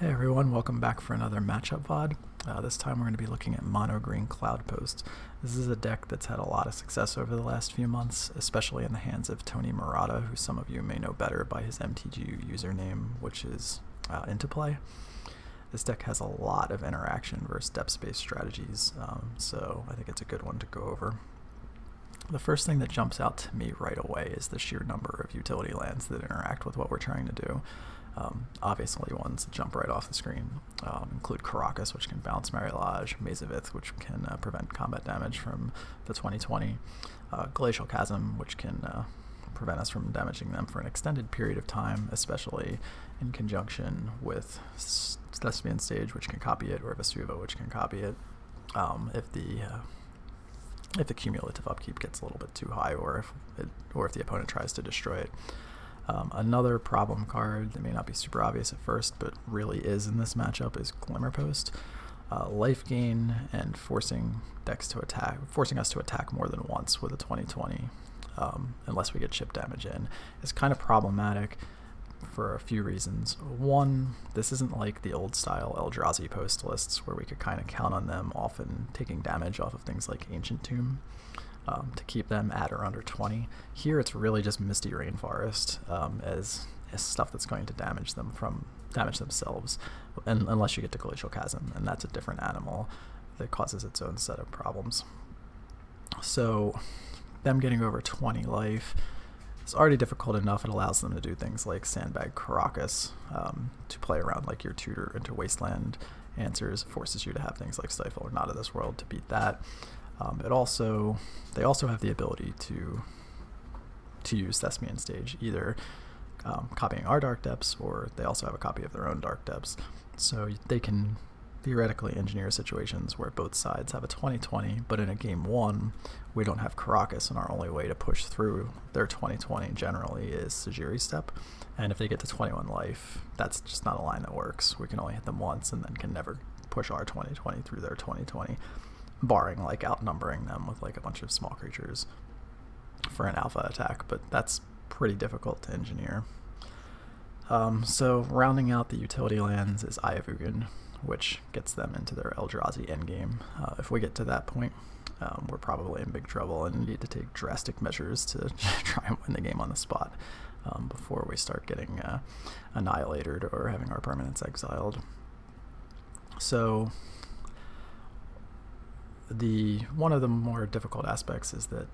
Hey everyone, welcome back for another matchup VOD. This time we're going to be looking at Mono Green Cloudpost. This is a deck that's had a lot of success over the last few months, especially in the hands of Tony Murata, who some of you may know better by his MTGU username, which is Into Play. This deck has a lot of interaction versus depth space strategies, so I think it's a good one to go over. The first thing that jumps out to me right away is the sheer number of utility lands that interact with what we're trying to do. Obviously, ones that jump right off the screen include Caracas, which can bounce Marilage, Mazavith, which can prevent combat damage from the 2020, Glacial Chasm, which can prevent us from damaging them for an extended period of time, especially in conjunction with Thespian Stage, which can copy it, or Vesuva, which can copy it. If the cumulative upkeep gets a little bit too high, or if the opponent tries to destroy it. Another problem card that may not be super obvious at first, but really is in this matchup, is Glimmerpost. Life gain and forcing us to attack more than once with a 2020, unless we get chip damage in, is kind of problematic for a few reasons. One, this isn't like the old style Eldrazi post lists where we could kind of count on them often taking damage off of things like Ancient Tomb to keep them at or under 20. Here it's really just Misty Rainforest as stuff that's going to damage themselves, and unless you get to Glacial Chasm, and that's a different animal that causes its own set of problems. So them getting over 20 life is already difficult enough. It allows them to do things like Sandbag Caracas to play around like your tutor into Wasteland answers, forces you to have things like Stifle or Not of This World to beat that. They also have the ability to use Thespian Stage, either copying our Dark Depths, or they also have a copy of their own Dark Depths. So they can theoretically engineer situations where both sides have a 2020, but in a game one, we don't have Caracas, and our only way to push through their 2020 generally is Sajiri Step. And if they get to 21 life, that's just not a line that works. We can only hit them once and then can never push our 2020 through their 2020. Barring like outnumbering them with like a bunch of small creatures for an alpha attack, but that's pretty difficult to engineer. So rounding out the utility lands is Ayavugan, which gets them into their Eldrazi endgame. If we get to that point, we're probably in big trouble and need to take drastic measures to try and win the game on the spot before we start getting annihilated or having our permanents exiled. So one of the more difficult aspects is that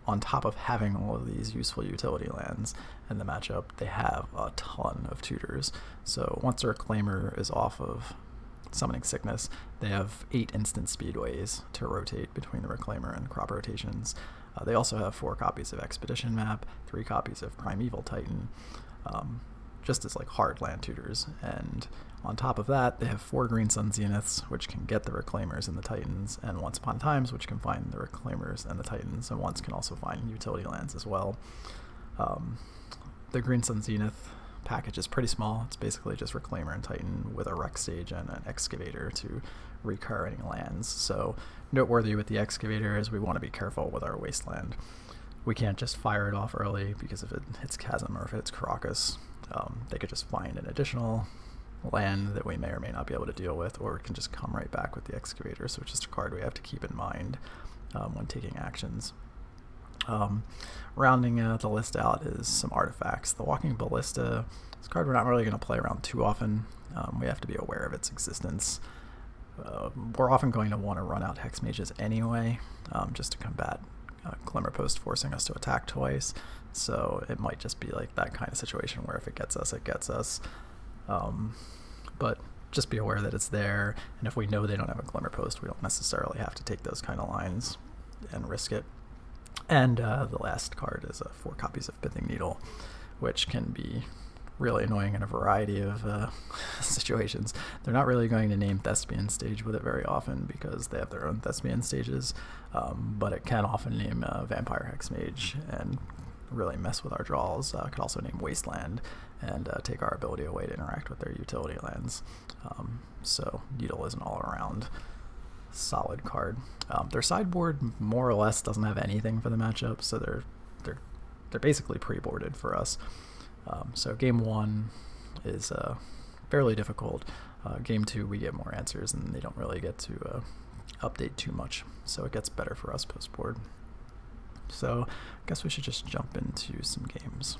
on top of having all of these useful utility lands in the matchup, they have a ton of tutors. So once a Reclaimer is off of Summoning Sickness, they have 8 instant speedways to rotate between the Reclaimer and crop rotations. They also have 4 copies of Expedition Map, 3 copies of Primeval Titan, just as like hard land tutors. And on top of that, they have 4 Green Sun Zeniths, which can get the Reclaimers and the Titans, and Once Upon Times, which can find the Reclaimers and the Titans, and once can also find utility lands as well. The Green Sun Zenith package is pretty small. It's basically just Reclaimer and Titan with a Rec Stage and an Excavator to recur any lands. So noteworthy with the Excavator is we want to be careful with our Wasteland. We can't just fire it off early, because if it hits Chasm or if it hits Caracas, they could just find an additional land that we may or may not be able to deal with, or it can just come right back with the Excavator, so it's just a card we have to keep in mind when taking actions. Rounding the list out is some artifacts. The Walking Ballista, this card we're not really going to play around too often. We have to be aware of its existence. We're often going to want to run out Hex Mages anyway, just to combat Glimmerpost forcing us to attack twice, so it might just be like that kind of situation where if it gets us, it gets us. But just be aware that it's there, and if we know they don't have a Glimmerpost, we don't necessarily have to take those kind of lines and risk it. And the last card is 4 copies of Pithing Needle, which can be really annoying in a variety of situations. They're not really going to name Thespian Stage with it very often because they have their own Thespian stages, but it can often name Vampire Hexmage and really mess with our draws. Could also name Wasteland and take our ability away to interact with their utility lands. So Needle is an all-around solid card. Their sideboard more or less doesn't have anything for the matchup, so they're basically pre-boarded for us. So game one is fairly difficult. Game 2, we get more answers, and they don't really get to update too much, so it gets better for us post-board. So I guess we should just jump into some games.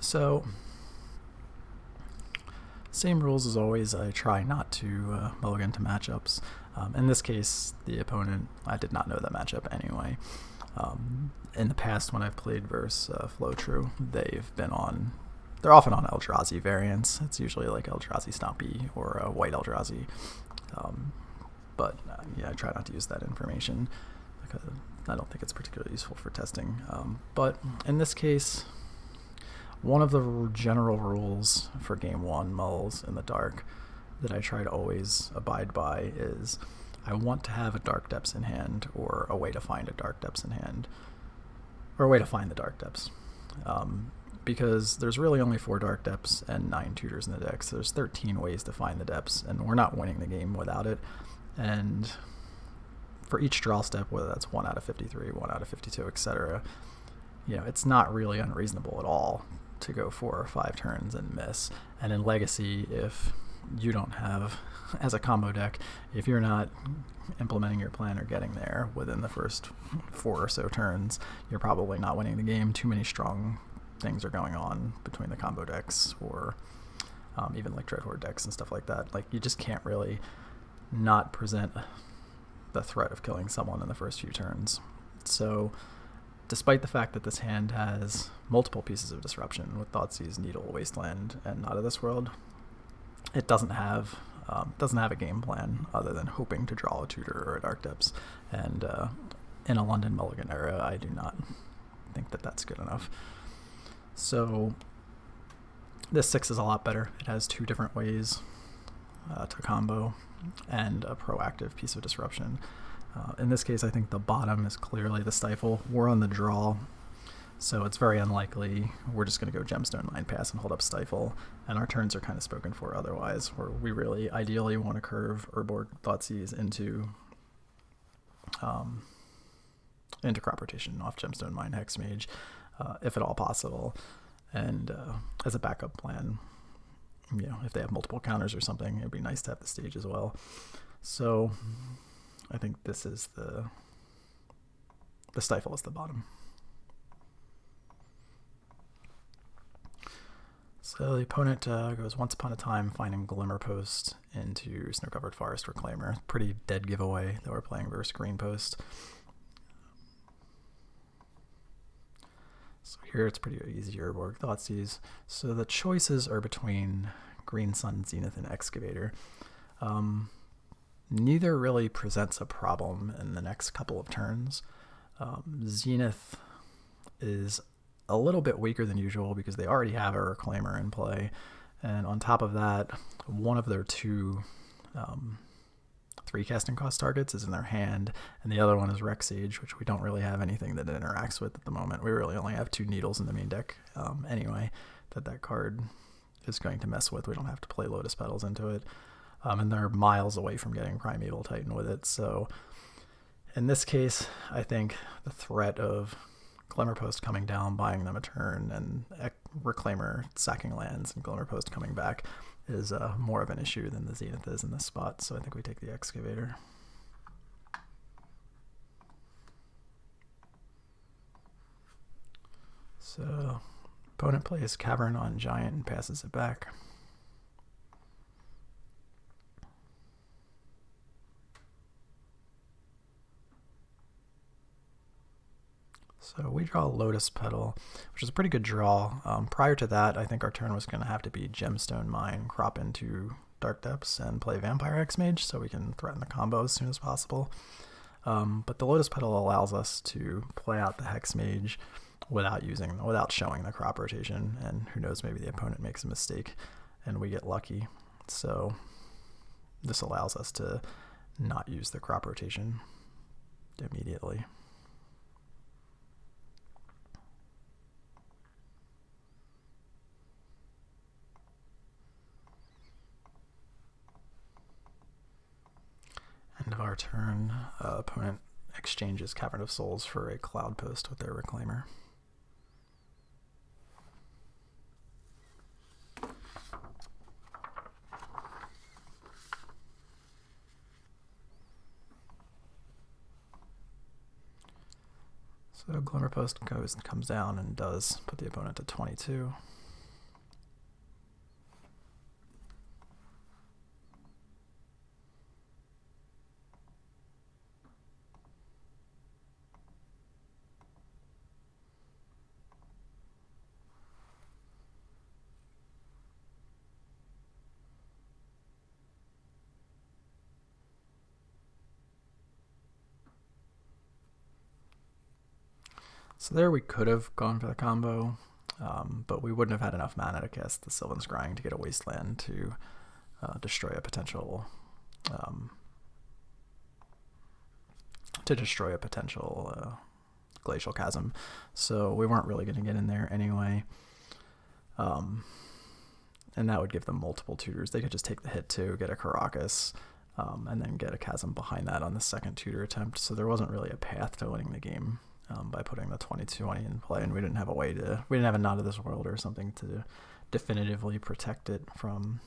So same rules as always. I try not to mulligan to matchups. In this case, the opponent, I did not know that matchup anyway. In the past, when I've played versus Flow-True, they're often on Eldrazi variants. It's usually like Eldrazi Stompy or White Eldrazi. But yeah, I try not to use that information because I don't think it's particularly useful for testing. But in this case, one of the general rules for Game 1 mulls in the dark that I try to always abide by is I want to have a Dark Depths in hand, or a way to find a Dark Depths in hand, or a way to find the Dark Depths. Because there's really only 4 Dark Depths and 9 tutors in the deck, so there's 13 ways to find the depths, and we're not winning the game without it. And for each draw step, whether that's 1 out of 53, 1 out of 52, etc., it's not really unreasonable at all to go 4 or 5 turns and miss. And in Legacy, if you don't have, as a combo deck, if you're not implementing your plan or getting there within the first 4 or so turns, you're probably not winning the game. Too many strong things are going on between the combo decks, or even like Dreadhorde decks and stuff like that. Like, you just can't really not present the threat of killing someone in the first few turns. So despite the fact that this hand has multiple pieces of disruption with Thoughtseize, Needle, Wasteland, and Not of This World, it doesn't have a game plan other than hoping to draw a tutor or a Dark Depths. And in a London mulligan era, I do not think that that's good enough. So this 6 is a lot better. It has 2 different ways to combo and a proactive piece of disruption. In this case, I think the bottom is clearly the Stifle. We're on the draw, so it's very unlikely we're just going to go Gemstone, Mind Pass, and hold up Stifle, and our turns are kind of spoken for otherwise, where we really ideally want to curve Urborg Thoughtseize into crop rotation off Gemstone, Mind, Hexmage, if at all possible, and as a backup plan, if they have multiple counters or something, it'd be nice to have the stage as well. So I think this is the Stifle is the bottom. So the opponent goes Once Upon a Time, finding Glimmerpost into Snow-Covered Forest Reclaimer. Pretty dead giveaway that we're playing versus Green Post. So here it's pretty easy, Urborg Thoughtseize. So the choices are between Green Sun, Zenith, and Excavator. Neither really presents a problem in the next couple of turns. Zenith is a little bit weaker than usual because they already have a Reclaimer in play, and on top of that, one of their 2 3 casting cost targets is in their hand, and the other one is Rexage, which we don't really have anything that it interacts with at the moment. We really only have 2 Needles in the main deck anyway that card is going to mess with. We don't have to play Lotus Petals into it. And they're miles away from getting Primeval Titan with it. So in this case, I think the threat of Glimmerpost coming down, buying them a turn, and Reclaimer sacking lands and Glimmerpost coming back is more of an issue than the Zenith is in this spot. So I think we take the Excavator. So opponent plays Cavern on Giant and passes it back. So we draw Lotus Petal, which is a pretty good draw. Prior to that, I think our turn was going to have to be Gemstone Mine, crop into Dark Depths, and play Vampire Hexmage so we can threaten the combo as soon as possible. But the Lotus Petal allows us to play out the Hexmage without showing the crop rotation, and who knows, maybe the opponent makes a mistake and we get lucky. So this allows us to not use the crop rotation immediately. End of our turn, opponent exchanges Cavern of Souls for a Cloudpost with their Reclaimer. So Glimmerpost comes down and does put the opponent to 22. So there we could have gone for the combo, but we wouldn't have had enough mana to cast the Sylvan Scrying to get a Wasteland to destroy a potential Glacial Chasm. So we weren't really going to get in there anyway. And that would give them multiple tutors. They could just take the hit too, get a Karakas, and then get a Chasm behind that on the second tutor attempt. So there wasn't really a path to winning the game by putting the 2020 in play, and we didn't have a Knot of this World or something to definitively protect it from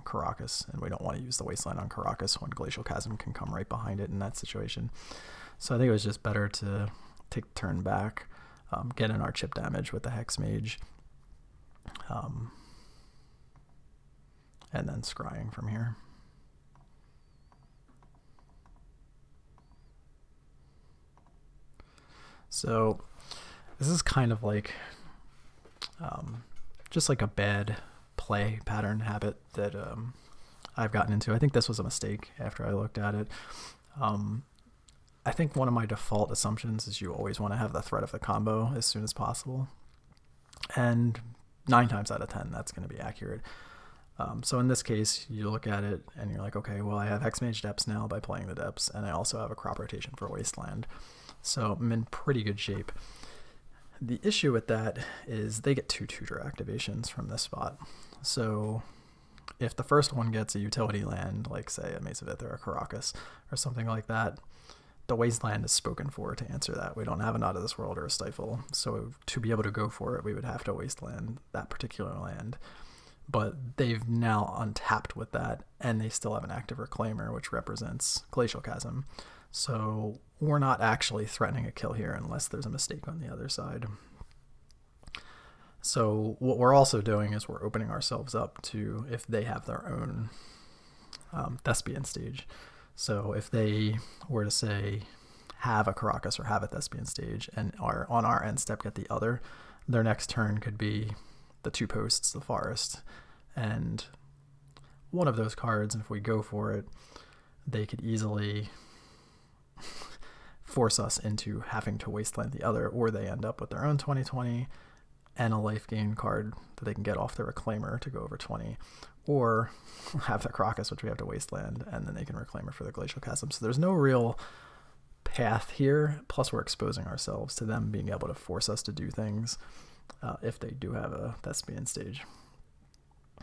Karakas, and we don't want to use the Wasteland on Karakas when Glacial Chasm can come right behind it in that situation. So I think it was just better to take the turn back, get in our chip damage with the Hex Mage, and then scrying from here. So this is kind of like just like a bad play pattern habit that I've gotten into. I think this was a mistake after I looked at it. I think one of my default assumptions is you always want to have the threat of the combo as soon as possible. And 9 times out of 10, that's going to be accurate. So in this case, you look at it and you're like, okay, well, I have Hexmage Depths now by playing the Depths, and I also have a crop rotation for Wasteland. So I'm in pretty good shape. The issue with that is they get 2 tutor activations from this spot. So if the first one gets a utility land, like say a Mace of Ith or a Karakas or something like that, the Wasteland is spoken for to answer that. We don't have a Knot of this World or a Stifle. So to be able to go for it, we would have to Wasteland that particular land. But they've now untapped with that, and they still have an active Reclaimer, which represents Glacial Chasm. So we're not actually threatening a kill here unless there's a mistake on the other side. So what we're also doing is we're opening ourselves up to if they have their own Thespian stage. So if they were to say have a Karakas or have a Thespian stage and are on our end step get the other, their next turn could be the 2 posts, the forest, and one of those cards, and if we go for it, they could easily force us into having to Wasteland the other, or they end up with their own 2020 and a life gain card that they can get off the Reclaimer to go over 20, or have the Karakas, which we have to Wasteland, and then they can Reclaimer for the Glacial Chasm. So there's no real path here, plus we're exposing ourselves to them being able to force us to do things if they do have a Thespian stage.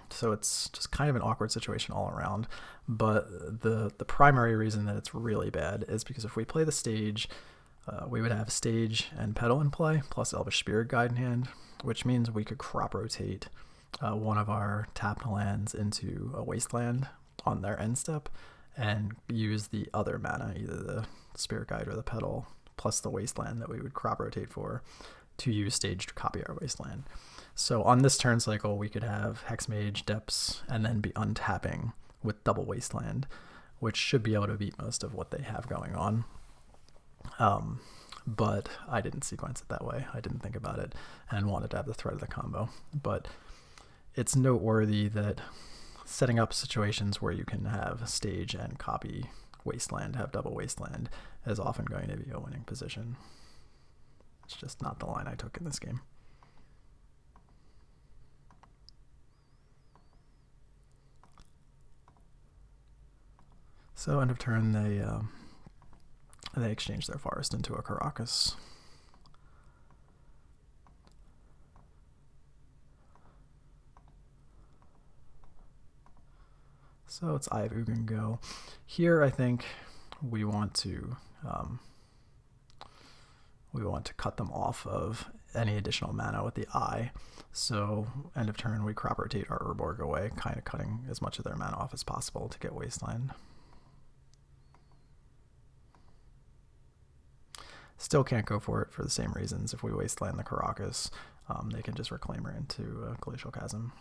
So it's just kind of an awkward situation all around. But the primary reason that it's really bad is because if we play the stage, we would have stage and pedal in play, plus Elvish Spirit Guide in hand, which means we could crop rotate one of our tapped lands into a Wasteland on their end step and use the other mana, either the Spirit Guide or the pedal, plus the Wasteland that we would crop rotate for, to use stage to copy our Wasteland. So on this turn cycle, we could have Hexmage, Depths, and then be untapping with double Wasteland, which should be able to beat most of what they have going on. But I didn't sequence it that way. I didn't think about it and wanted to have the threat of the combo. But it's noteworthy that setting up situations where you can have stage and copy Wasteland, have double Wasteland, is often going to be a winning position. It's just not the line I took in this game. So end of turn, they exchange their forest into a Karakas. So it's Eye of Ugin go. Here I think we want to we want to cut them off of any additional mana with the eye. So end of turn, we crop rotate our Urborg away, kind of cutting as much of their mana off as possible to get Wasteland. Still can't go for it for the same reasons. If we Wasteland the Karakas, they can just reclaim her into Glacial Chasm.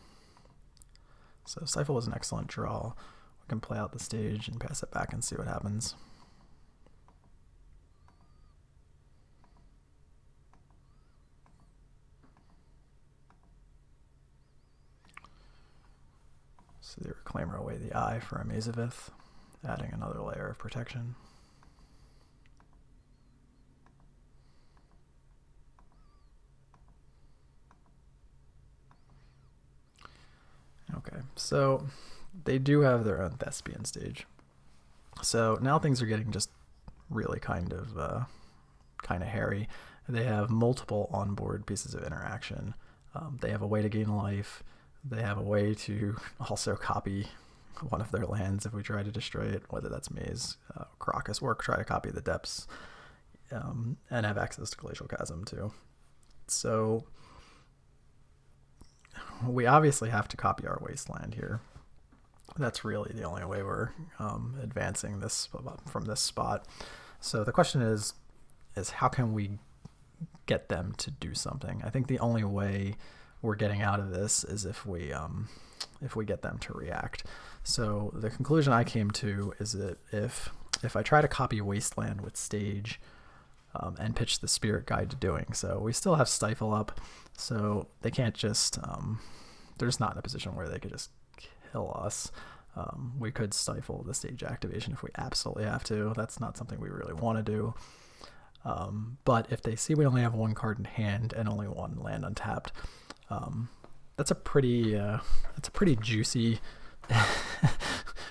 So Stifle was an excellent draw. We can play out the stage and pass it back and see what happens. So they Reclaimer away the eye for a Mazavith, adding another layer of protection. Okay, so they do have their own Thespian stage. So now things are getting just really kind of hairy. They have multiple onboard pieces of interaction. They have a way to gain life. They have a way to also copy one of their lands if we try to destroy it, whether that's Maze, Karakas, or try to copy the Depths, and have access to Glacial Chasm too. So we obviously have to copy our Wasteland here. That's really the only way we're advancing this from this spot. So the question is how can we get them to do something? I think the only way we're getting out of this is if we get them to react. So the conclusion I came to is that if I try to copy Wasteland with Stage and pitch the Spirit Guide to doing so, we still have Stifle up, so they can't just they're just not in a position where they could just kill us. We could stifle the stage activation if we absolutely have to. That's not something we really want to do. But if they see we only have one card in hand and only one land untapped, that's a pretty juicy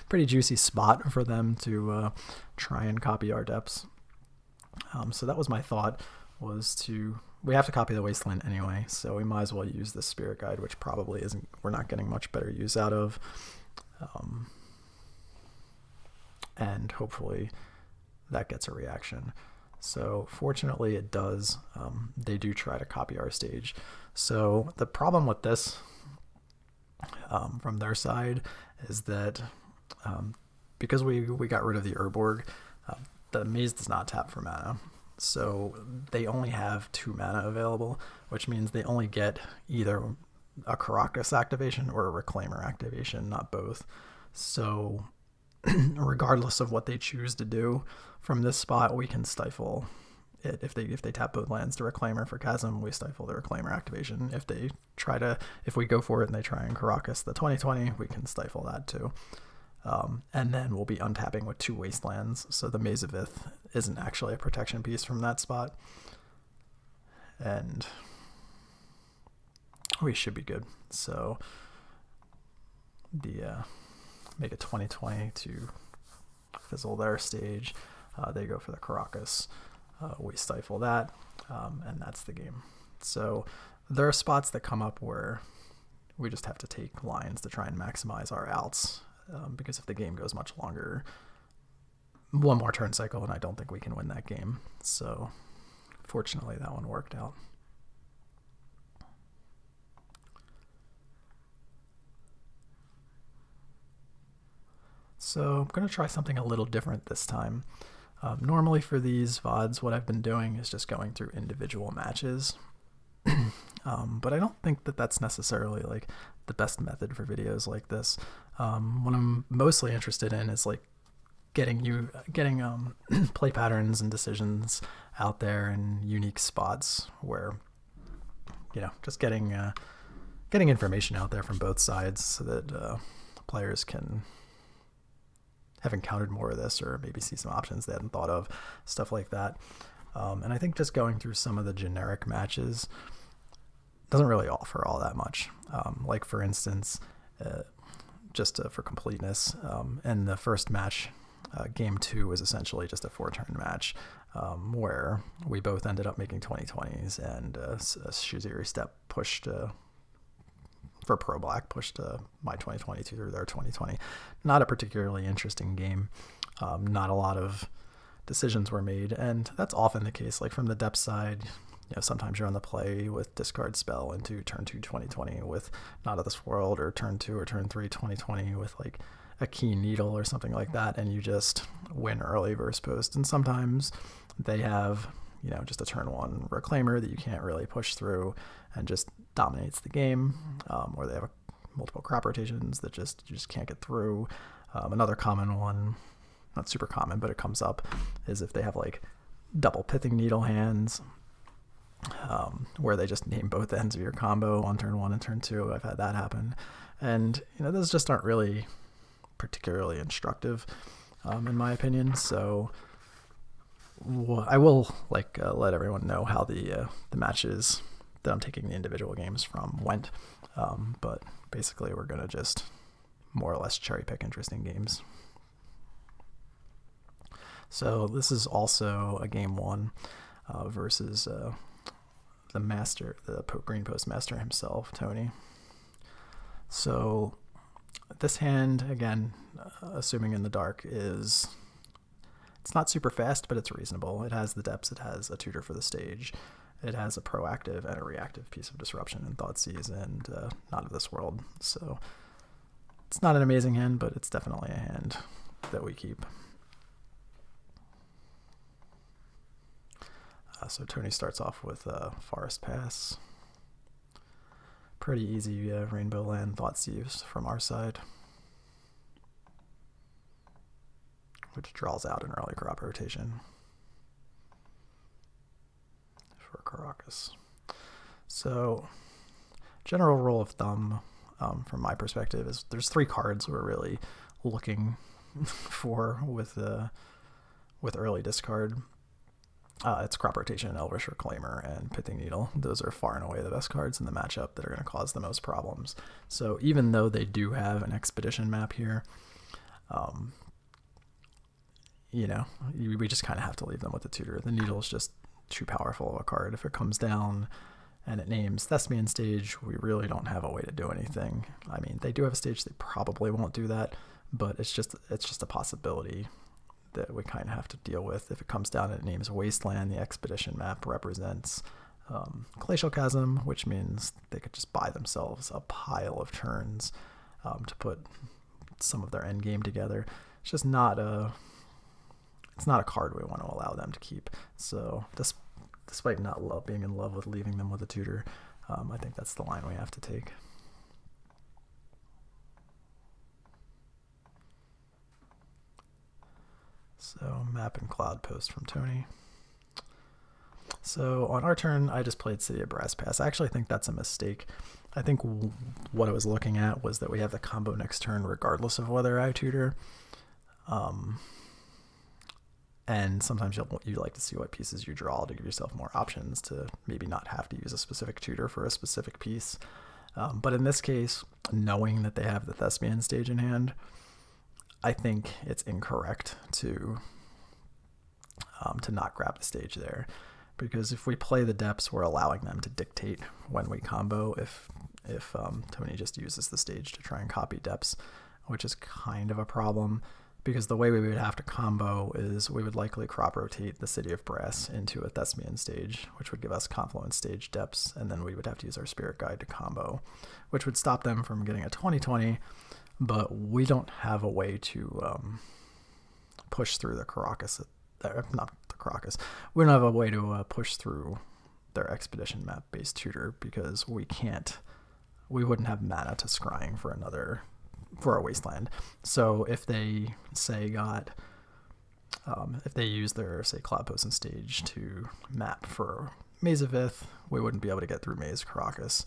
pretty juicy spot for them to try and copy our Depths. So that was my thought, we have to copy the Wasteland anyway, so we might as well use the Spirit Guide, which probably we're not getting much better use out of. And hopefully that gets a reaction. So fortunately it does. They do try to copy our stage. So the problem with this from their side is that because we got rid of the Urborg, the Maze does not tap for mana. So they only have 2 mana available, which means they only get either a Karakas activation or a Reclaimer activation, not both. So regardless of what they choose to do from this spot, we can stifle it. If they tap both lands to Reclaimer for Chasm, we stifle the Reclaimer activation. If we go for it and they try and Karakas the 2020, we can stifle that too. And then we'll be untapping with 2 Wastelands, so the Mazavith isn't actually a protection piece from that spot. And we should be good. So make it 2020 to fizzle their stage. They go for the Karakas. We stifle that, and that's the game. So there are spots that come up where we just have to take lines to try and maximize our outs. Because if the game goes much longer, one more turn cycle, and I don't think we can win that game. So fortunately that one worked out. So I'm going to try something a little different this time. Normally for these VODs, what I've been doing is just going through individual matches. But I don't think that that's necessarily like the best method for videos like this. What I'm mostly interested in is like getting play patterns and decisions out there in unique spots where, just getting information out there from both sides so that players can have encountered more of this or maybe see some options they hadn't thought of, stuff like that. And I think just going through some of the generic matches doesn't really offer all that much. Like for instance, just for completeness, in the first match, game 2 was essentially just a 4-turn match where we both ended up making 2020s, and Shuziri Step pushed for Pro Black, pushed my 2022 through their 2020. Not a particularly interesting game. Not a lot of decisions were made, and that's often the case. Like from the depth side, sometimes you're on the play with discard spell into turn 2 2020 with Not of This World, or turn 2 or turn 3 2020 with like a Keen Needle or something like that, and you just win early versus post. And sometimes they have, just a turn 1 Reclaimer that you can't really push through and just dominates the game, or they have multiple crop rotations that you just can't get through. Another common one, not super common, but it comes up, is if they have like double Pithing Needle hands, where they just name both ends of your combo on turn 1 and turn 2. I've had that happen. And, those just aren't really particularly instructive, in my opinion. So I will let everyone know how the matches that I'm taking the individual games from went. But basically we're going to just more or less cherry pick interesting games. So this is also a game 1 versus the master, the Green Post master himself, Tony. So this hand, again, assuming in the dark, it's not super fast, but it's reasonable. It has the depths, it has a tutor for the stage, it has a proactive and a reactive piece of disruption in Thoughtseize and Not of This World. So it's not an amazing hand, but it's definitely a hand that we keep. So Tony starts off with Forest Pass. Pretty easy Rainbow Land Thoughtseize from our side, which draws out an early crop rotation for Caracas. So general rule of thumb from my perspective is there's 3 cards we're really looking for with early discard. It's Crop Rotation, Elvish Reclaimer, and Pithing Needle. Those are far and away the best cards in the matchup that are going to cause the most problems. So even though they do have an Expedition map here, we just kind of have to leave them with the tutor. The Needle is just too powerful of a card. If it comes down and it names Thespian Stage, we really don't have a way to do anything. I mean, they do have a stage, they probably won't do that, but it's just a possibility that we kind of have to deal with. If it comes down and it names Wasteland, the Expedition map represents Glacial Chasm, which means they could just buy themselves a pile of turns to put some of their end game together. It's just not a card we want to allow them to keep. So despite not being in love with leaving them with a tutor, I think that's the line we have to take. So map and Cloudpost from Tony. So on our turn, I just played City of Brass Pass. I actually think that's a mistake. I think what I was looking at was that we have the combo next turn regardless of whether I tutor. And sometimes you like to see what pieces you draw to give yourself more options to maybe not have to use a specific tutor for a specific piece. But in this case, knowing that they have the Thespian Stage in hand, I think it's incorrect to not grab the stage there, because if we play the depths, we're allowing them to dictate when we combo. If Tony just uses the stage to try and copy depths, which is kind of a problem, because the way we would have to combo is we would likely crop rotate the City of Brass into a Thespian Stage, which would give us Confluence Stage depths, and then we would have to use our Spirit Guide to combo, which would stop them from getting a 20/20. But we don't have a way to push through the Caracas. Not the Caracas. We don't have a way to push through their Expedition map based tutor, because we wouldn't have mana to scrying for a Wasteland. So if they if they use their Cloudpost and Stage to map for Maze of Ith, we wouldn't be able to get through Maze Caracas.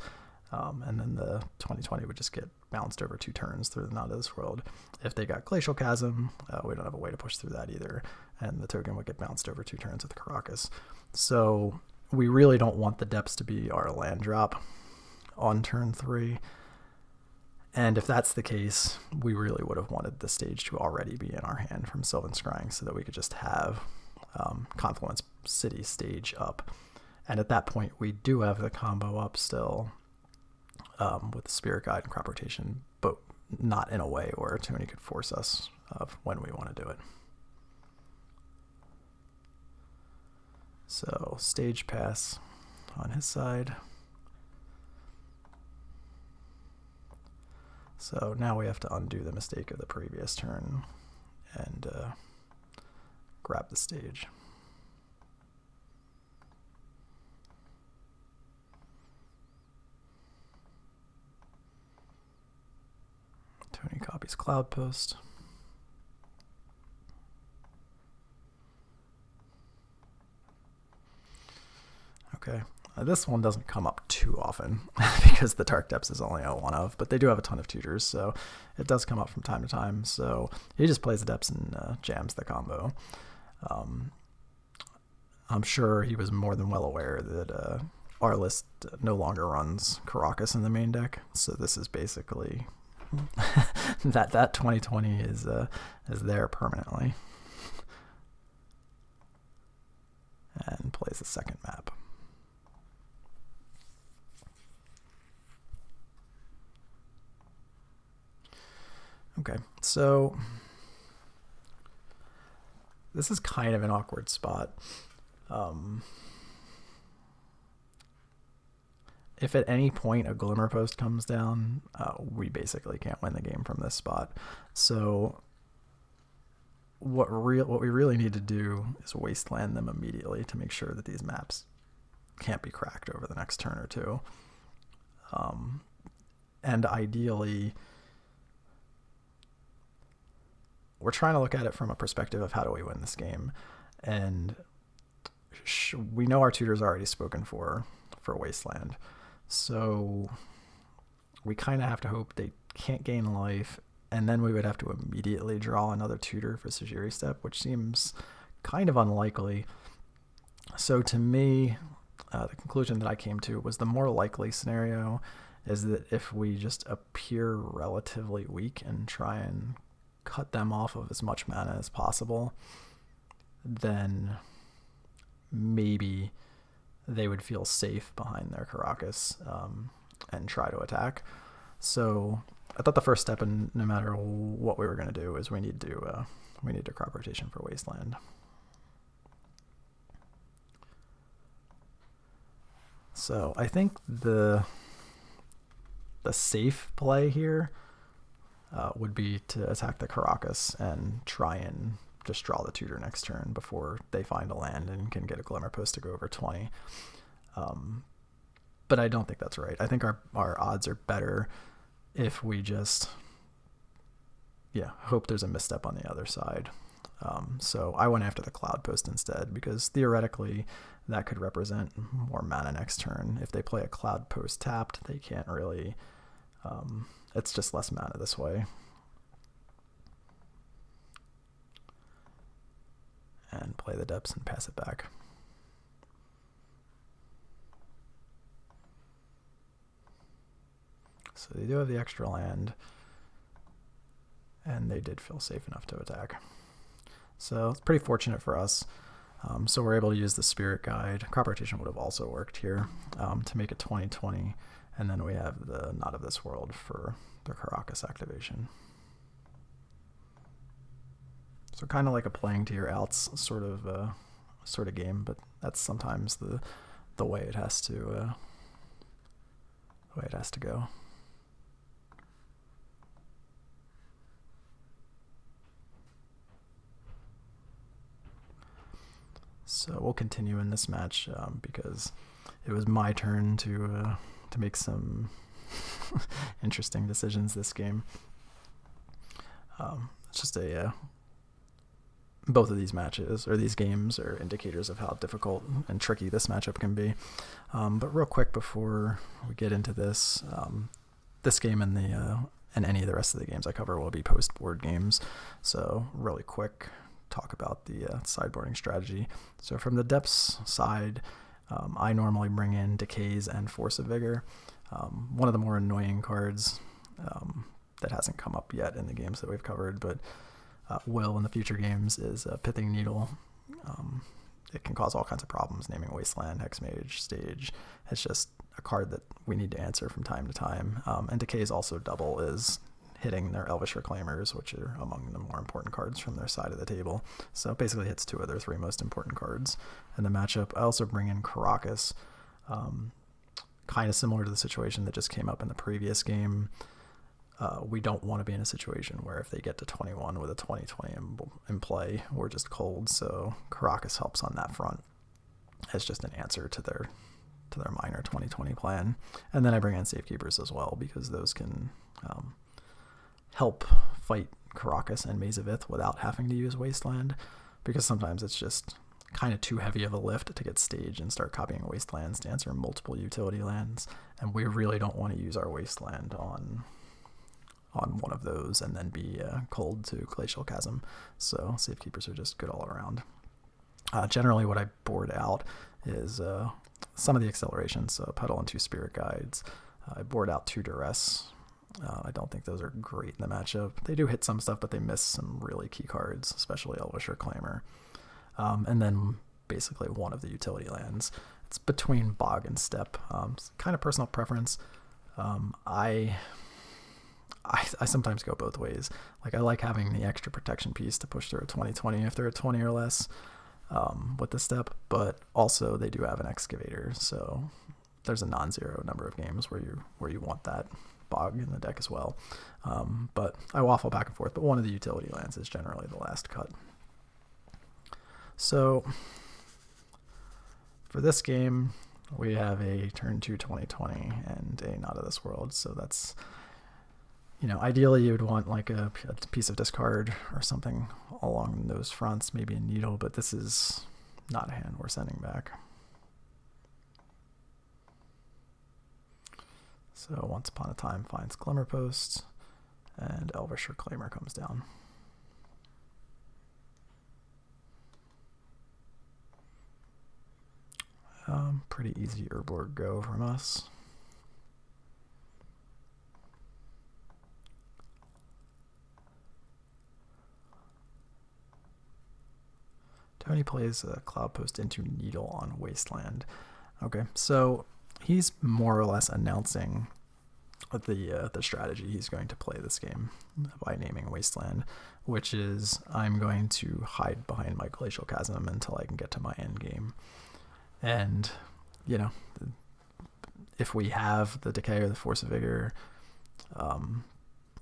And then the 20/20 would just get bounced over 2 turns through the Not of This World. If they got Glacial Chasm, we don't have a way to push through that either, and the token would get bounced over 2 turns with the Caracas. So we really don't want the depths to be our land drop on turn 3. And if that's the case, we really would have wanted the stage to already be in our hand from Sylvan Scrying, so that we could just have Confluence City Stage up. And at that point, we do have the combo up still, with the Spirit Guide and Crop Rotation, but not in a way where Tony could force us when we want to do it. So stage pass on his side. So now we have to undo the mistake of the previous turn and grab the stage. Tony copies Cloudpost. Okay, this one doesn't come up too often because the Dark Depths is only a one of, but they do have a ton of tutors, so it does come up from time to time. So he just plays the Depths and jams the combo. I'm sure he was more than well aware that our list no longer runs Caracas in the main deck, so this is basically that 2020 is there permanently. And plays the second map. Okay, so this is kind of an awkward spot. If at any point a Glimmer Post comes down, we basically can't win the game from this spot. So what we really need to do is wasteland them immediately to make sure that these maps can't be cracked over the next turn or two. And ideally, we're trying to look at it from a perspective of how do we win this game. And we know our tutor's already spoken for Wasteland. So we kind of have to hope they can't gain life, and then we would have to immediately draw another tutor for Sajiri Step, which seems kind of unlikely. So to me, the conclusion that I came to was the more likely scenario is that if we just appear relatively weak and try and cut them off of as much mana as possible, then maybe they would feel safe behind their Caracas and try to attack. So I thought the first step, in no matter what we were going to do, is we need to crop rotation for Wasteland. So I think the safe play here would be to attack the Caracas and try and just draw the tutor next turn before they find a land and can get a Glimmer Post to go over 20. But I don't think that's right. I think our odds are better if we just hope there's a misstep on the other side. So I went after the Cloudpost instead, because theoretically that could represent more mana next turn. If they play a Cloudpost tapped, they can't really... it's just less mana this way. And play the Depths and pass it back. So they do have the extra land, and they did feel safe enough to attack. So it's pretty fortunate for us. So we're able to use the Spirit Guide. Crop rotation would have also worked here to make it 20/20, and then we have the Not of This World for the Caracas activation. So kind of like a playing to your outs sort of game, but that's sometimes the way it has to go. So we'll continue in this match because it was my turn to make some interesting decisions this game. It's just both of these matches, or these games, are indicators of how difficult and tricky this matchup can be. But real quick before we get into this, this game and any of the rest of the games I cover will be post-board games. So really quick, talk about the sideboarding strategy. So from the Depths side, I normally bring in Decays and Force of Vigor. One of the more annoying cards that hasn't come up yet in the games that we've covered, but will in the future games, is Pithing Needle. It can cause all kinds of problems, naming Wasteland, Hexmage, Stage. It's just a card that we need to answer from time to time. And Decay's also double is hitting their Elvish Reclaimers, which are among the more important cards from their side of the table. So it basically hits 2 of their 3 most important cards in the matchup. I also bring in Caracas, kind of similar to the situation that just came up in the previous game. We don't want to be in a situation where if they get to 21 with a 2020 in play, we're just cold. So Caracas helps on that front as just an answer to their minor 2020 plan. And then I bring in Safekeepers as well, because those can help fight Caracas and Maze of Ith without having to use Wasteland, because sometimes it's just kind of too heavy of a lift to get staged and start copying Wastelands to answer multiple utility lands, and we really don't want to use our Wasteland on one of those and then be cold to Glacial Chasm. So Safekeepers are just good all around. Generally what I board out is some of the accelerations, so Petal and 2 Spirit Guides. I board out 2 Duress. I don't think those are great in the matchup. They do hit some stuff, but they miss some really key cards, especially Elvish Reclaimer. And then basically one of the utility lands. It's between Bog and Steppe. It's kind of personal preference. I sometimes go both ways. Like, I like having the extra protection piece to push through a 2020 if they're at 20 or less with the Steppe, but also they do have an Excavator, so there's a non-zero number of games where you want that Bog in the deck as well. But I waffle back and forth, but one of the utility lands is generally the last cut. So for this game, we have a turn 2 2020 and a Not of This World, so that's, ideally you would want like a piece of discard or something along those fronts, maybe a Needle, but this is not a hand we're sending back. So Once Upon a Time finds Glimmerpost, and Elvish Reclaimer comes down. Pretty easy Urborg go from us. Tony plays a Cloudpost into Needle on Wasteland. Okay, so he's more or less announcing the strategy he's going to play this game by naming Wasteland, which is I'm going to hide behind my Glacial Chasm until I can get to my end game. And, if we have the Decay or the Force of Vigor,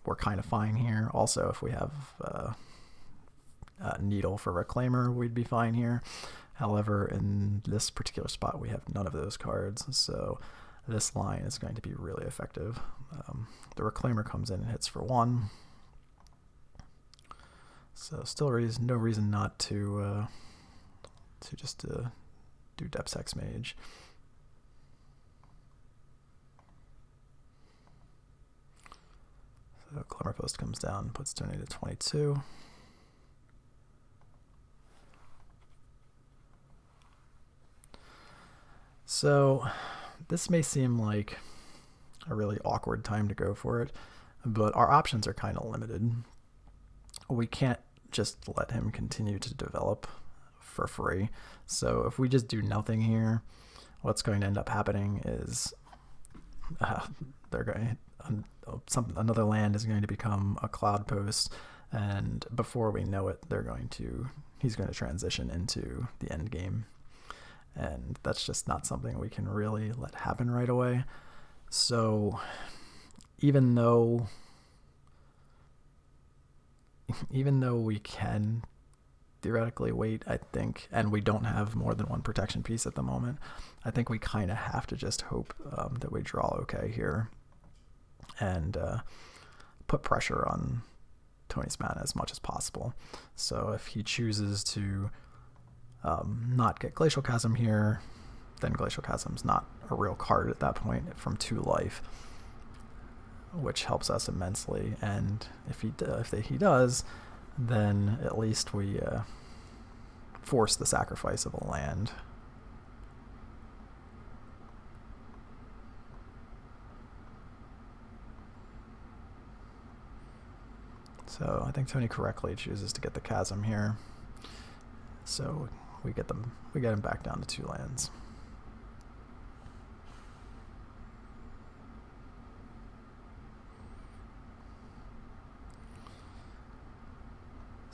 we're kind of fine here. Also, if we have Needle for Reclaimer, we'd be fine here. However, in this particular spot, we have none of those cards, so this line is going to be really effective. The Reclaimer comes in and hits for 1. So still no reason not to just do Depths Hex Mage. So Glimmerpost comes down, puts Tony to 22. So this may seem like a really awkward time to go for it, but our options are kind of limited. We can't just let him continue to develop for free. So if we just do nothing here, what's going to end up happening is another land is going to become a Cloudpost, and before we know it, he's going to transition into the end game. And that's just not something we can really let happen right away. So even though we can theoretically wait, I think, and we don't have more than one protection piece at the moment, I think we kind of have to just hope that we draw okay here and put pressure on Tony's mana as much as possible. So if he chooses to not get Glacial Chasm here, then Glacial Chasm's not a real card at that point from 2 life, which helps us immensely. And if he does, then at least we force the sacrifice of a land. So I think Tony correctly chooses to get the Chasm here. So we get him back down to 2 lands.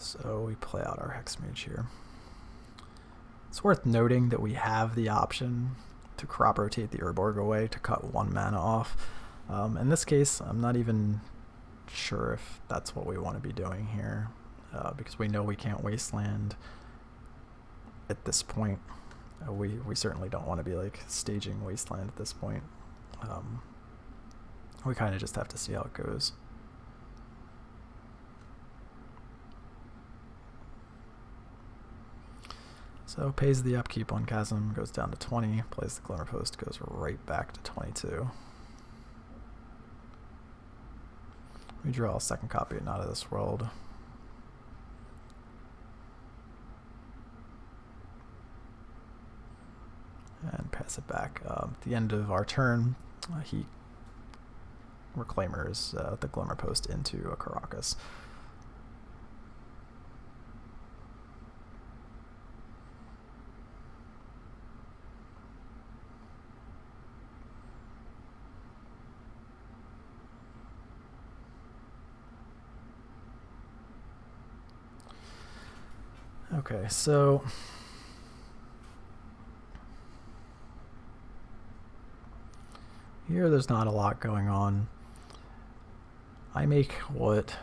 So we play out our Hexmage here. It's worth noting that we have the option to crop rotate the Urborg away to cut 1 mana off. In this case, I'm not even sure if that's what we want to be doing here, because we know we can't wasteland at this point. We certainly don't want to be like staging wasteland at this point. We kind of just have to see how it goes. So pays the upkeep on Chasm, goes down to 20, plays the Glimmerpost, goes right back to 22. We draw a second copy of Not of This World. And pass it back. At the end of our turn, he reclaimers the Glimmerpost into a Caracas. Okay, so here there's not a lot going on. I make what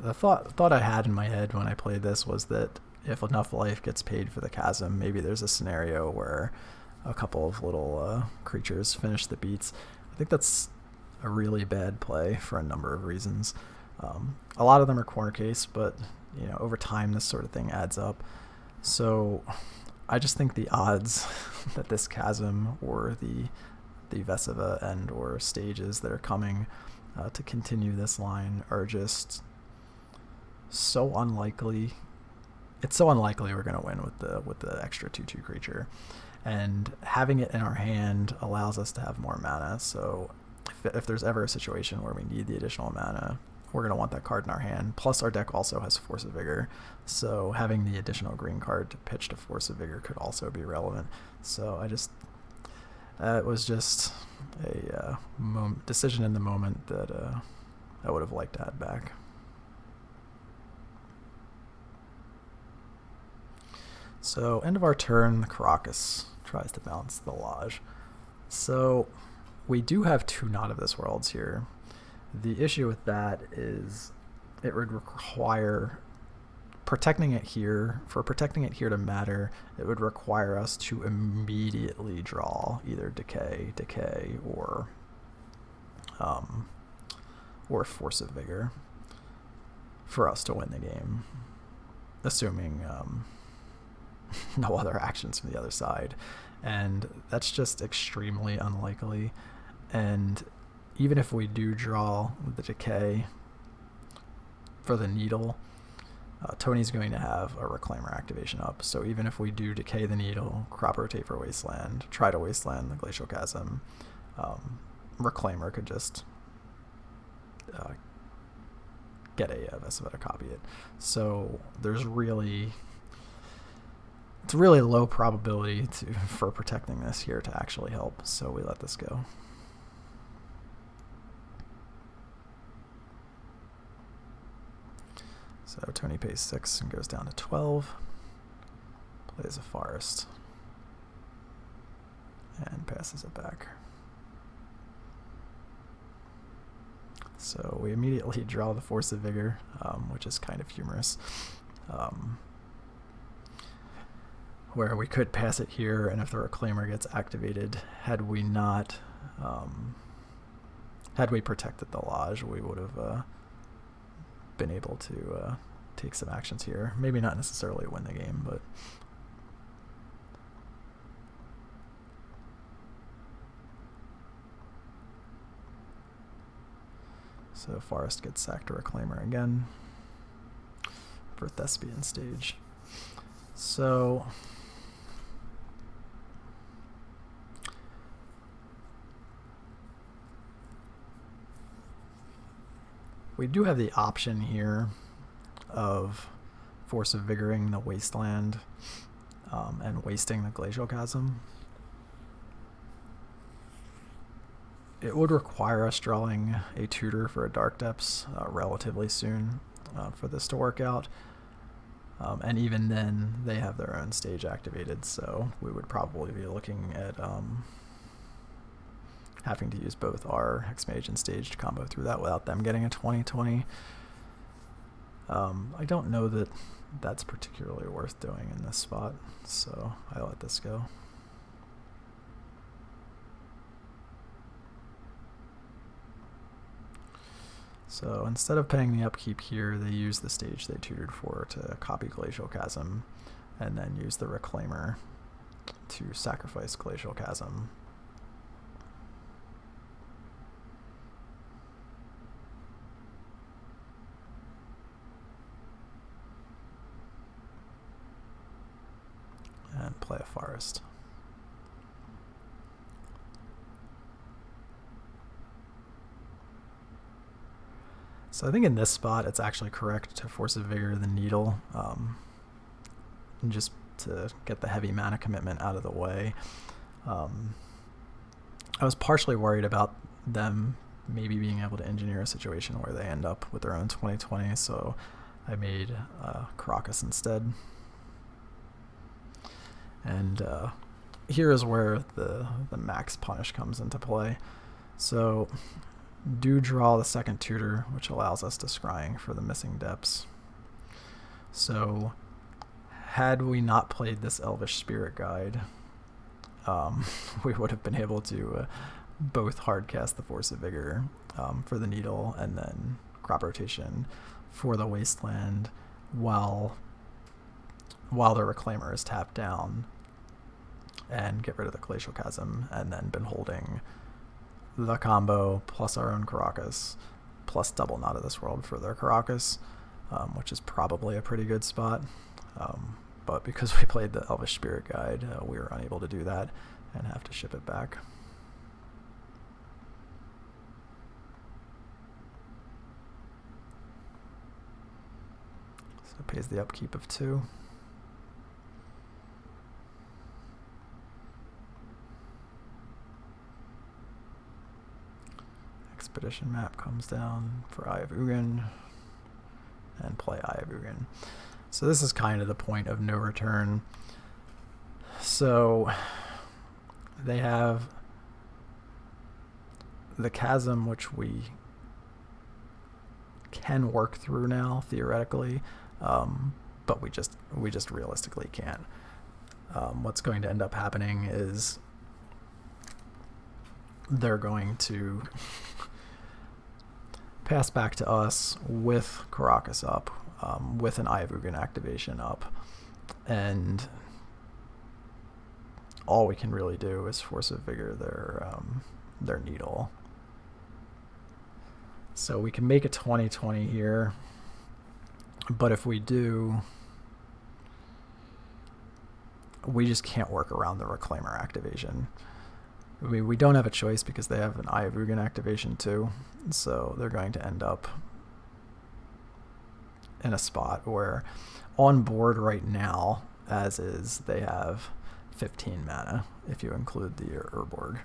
the thought I had in my head when I played this was that if enough life gets paid for the Chasm, maybe there's a scenario where a couple of little creatures finish the beats. I think that's a really bad play for a number of reasons. A lot of them are corner case, but you know, over time this sort of thing adds up. So I just think the odds that this Chasm or the Veseva and or stages that are coming to continue this line are just so unlikely. It's so unlikely we're going to win with the extra 2/2 creature, and having it in our hand allows us to have more mana. So if there's ever a situation where we need the additional mana, we're going to want that card in our hand. Plus our deck also has Force of Vigor, so having the additional green card to pitch to Force of Vigor could also be relevant. So it was just a decision in the moment that I would have liked to add back. So end of our turn, the Caracas tries to bounce the Lodge. So we do have 2 Not of This Worlds here. The issue with that is it would require protecting it here. For protecting it here to matter, it would require us to immediately draw either Decay, or Force of Vigor for us to win the game, assuming no other actions from the other side. And that's just extremely unlikely. And even if we do draw the Decay for the Needle, Tony's going to have a Reclaimer activation up. So even if we do Decay the Needle, crop rotate for Wasteland, try to Wasteland the Glacial Chasm, Reclaimer could just get a Veseva to copy it. So it's really low probability for protecting this here to actually help. So we let this go. So Tony pays 6 and goes down to 12, plays a Forest, and passes it back. So we immediately draw the Force of Vigor, which is kind of humorous, where we could pass it here, and if the Reclaimer gets activated, had we protected the Lodge, we would have been able to take some actions here. Maybe not necessarily win the game, but so Forest gets sacked to Reclaimer again for Thespian stage. So we do have the option here of Force of Vigoring the Wasteland and wasting the Glacial Chasm. it would require us drawing a tutor for a Dark Depths relatively soon for this to work out. And even then, they have their own stage activated, so we would probably be looking at having to use both our Hexmage and Stage to combo through that without them getting a 20/20. I don't know that that's particularly worth doing in this spot, so I let this go. So instead of paying the upkeep here, they use the stage they tutored for to copy Glacial Chasm, and then use the Reclaimer to sacrifice Glacial Chasm. And play a Forest. So I think in this spot it's actually correct to Force of Vigor the Needle, just to get the heavy mana commitment out of the way. I was partially worried about them maybe being able to engineer a situation where they end up with their own 20/20, so I made Caracas instead. And here is where the max punish comes into play. So do draw the second tutor, which allows us to scrying for the missing depths. So had we not played this Elvish Spirit Guide, we would have been able to both hardcast the Force of Vigor for the Needle and then crop rotation for the Wasteland while the Reclaimer is tapped down, and get rid of the Glacial Chasm, and then been holding the combo plus our own Caracas plus double Not of This World for their Caracas, which is probably a pretty good spot. But because we played the Elvish Spirit Guide, we were unable to do that and have to ship it back. So it pays the upkeep of 2. Expedition map comes down for Eye of Ugin, and play Eye of Ugin. So this is kind of the point of no return. So they have the Chasm, which we can work through now theoretically, but we just realistically can't. What's going to end up happening is they're going to pass back to us with Caracas up, with an Eye of Ugin activation up, and all we can really do is Force of Vigor their Needle. So we can make a 20/20 here, but if we do, we just can't work around the Reclaimer activation. We don't have a choice because they have an Eye of Ugin activation too, so they're going to end up in a spot where on board right now, as is, they have 15 mana if you include the Urborg.